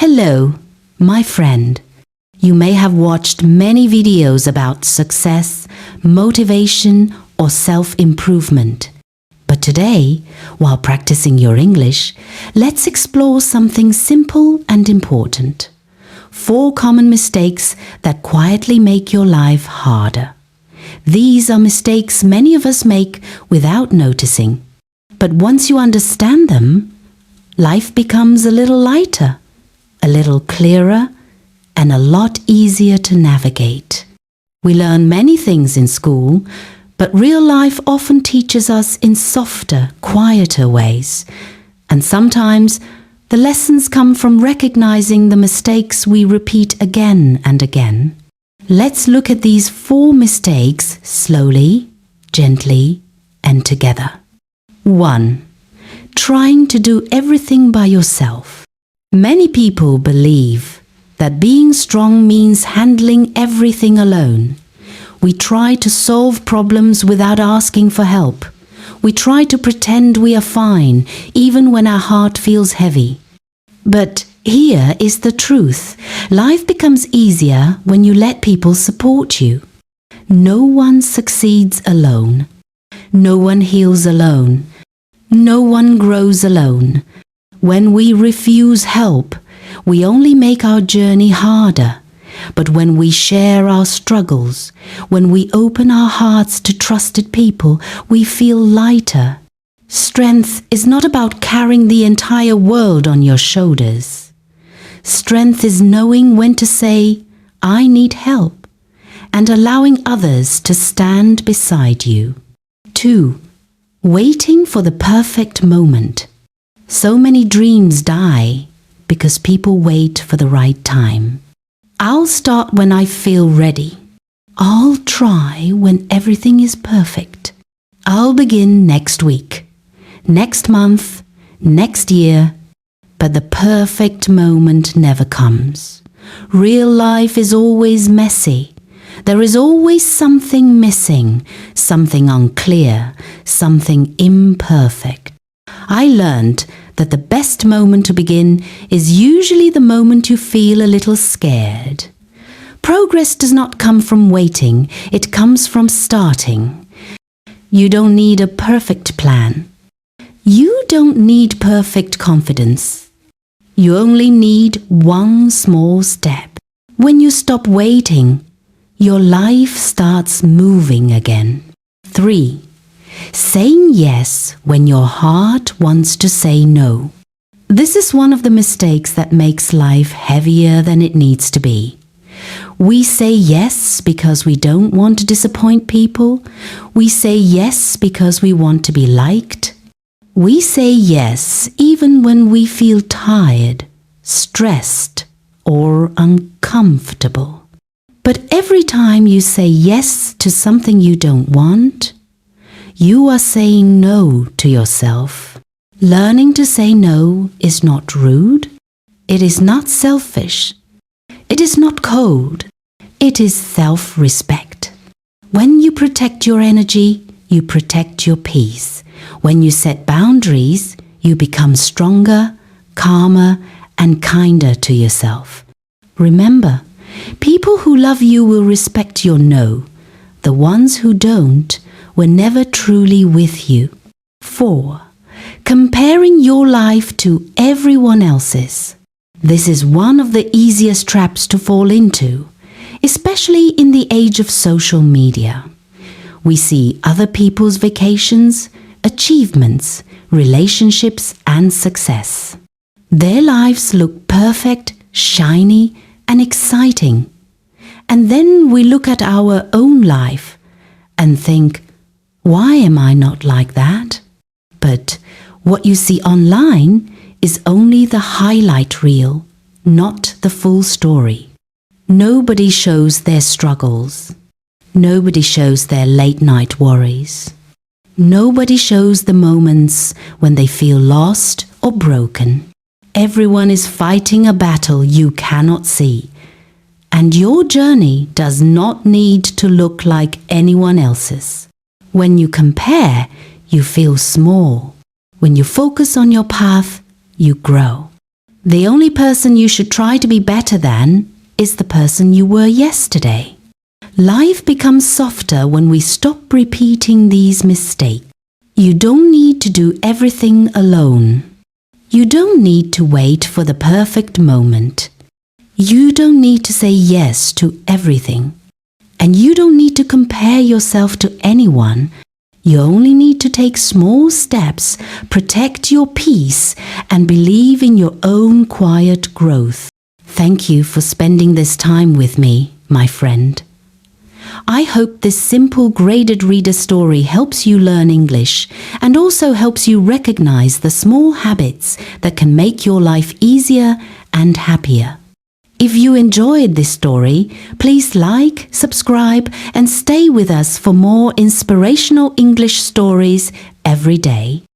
Hello, my friend. You may have watched many videos about success, motivation, or self-improvement. But today, while practicing your English, let's explore something simple and important. 4 common mistakes that quietly make your life harder. These are mistakes many of us make without noticing. But once you understand them, life becomes a little lighter, a little clearer, and a lot easier to navigate. We learn many things in school, but real life often teaches us in softer, quieter ways. And sometimes the lessons come from recognizing the mistakes we repeat again and again. Let's look at these 4 mistakes slowly, gently, and together. 1. Trying to do everything by yourself. Many people believe that being strong means handling everything alone. We try to solve problems without asking for help. We try to pretend we are fine, even when our heart feels heavy. But here is the truth. Life becomes easier when you let people support you. No one succeeds alone. No one heals alone. No one grows alone. When we refuse help, we only make our journey harder. But when we share our struggles, when we open our hearts to trusted people, we feel lighter. Strength is not about carrying the entire world on your shoulders. Strength is knowing when to say, "I need help," and allowing others to stand beside you. 2. Waiting for the perfect moment. So many dreams die because people wait for the right time. I'll start when I feel ready. I'll try when everything is perfect. I'll begin next week, next month, next year. But the perfect moment never comes. Real life is always messy. There is always something missing, something unclear, something imperfect. I learned that the best moment to begin is usually the moment you feel a little scared. Progress does not come from waiting, it comes from starting. You don't need a perfect plan. You don't need perfect confidence. You only need one small step. When you stop waiting, your life starts moving again. 3. Saying yes when your heart wants to say no. This is one of the mistakes that makes life heavier than it needs to be. We say yes because we don't want to disappoint people. We say yes because we want to be liked. We say yes even when we feel tired, stressed, or uncomfortable. But every time you say yes to something you don't want, you are saying no to yourself. Learning to say no is not rude. It is not selfish. It is not cold. It is self-respect. When you protect your energy, you protect your peace. When you set boundaries, you become stronger, calmer, and kinder to yourself. Remember, people who love you will respect your no. The ones who don't were never truly with you. 4. Comparing your life to everyone else's. This is one of the easiest traps to fall into, especially in the age of social media. We see other people's vacations, achievements, relationships, and success. Their lives look perfect, shiny, and exciting. And then we look at our own life and think, why am I not like that? But what you see online is only the highlight reel, not the full story. Nobody shows their struggles. Nobody shows their late-night worries. Nobody shows the moments when they feel lost or broken. Everyone is fighting a battle you cannot see. And your journey does not need to look like anyone else's. When you compare, you feel small. When you focus on your path, you grow. The only person you should try to be better than is the person you were yesterday. Life becomes softer when we stop repeating these mistakes. You don't need to do everything alone. You don't need to wait for the perfect moment. You don't need to say yes to everything. And you don't need to compare yourself to anyone. You only need to take small steps, protect your peace, and believe in your own quiet growth. Thank you for spending this time with me, my friend. I hope this simple graded reader story helps you learn English and also helps you recognize the small habits that can make your life easier and happier. If you enjoyed this story, please like, subscribe, and stay with us for more inspirational English stories every day.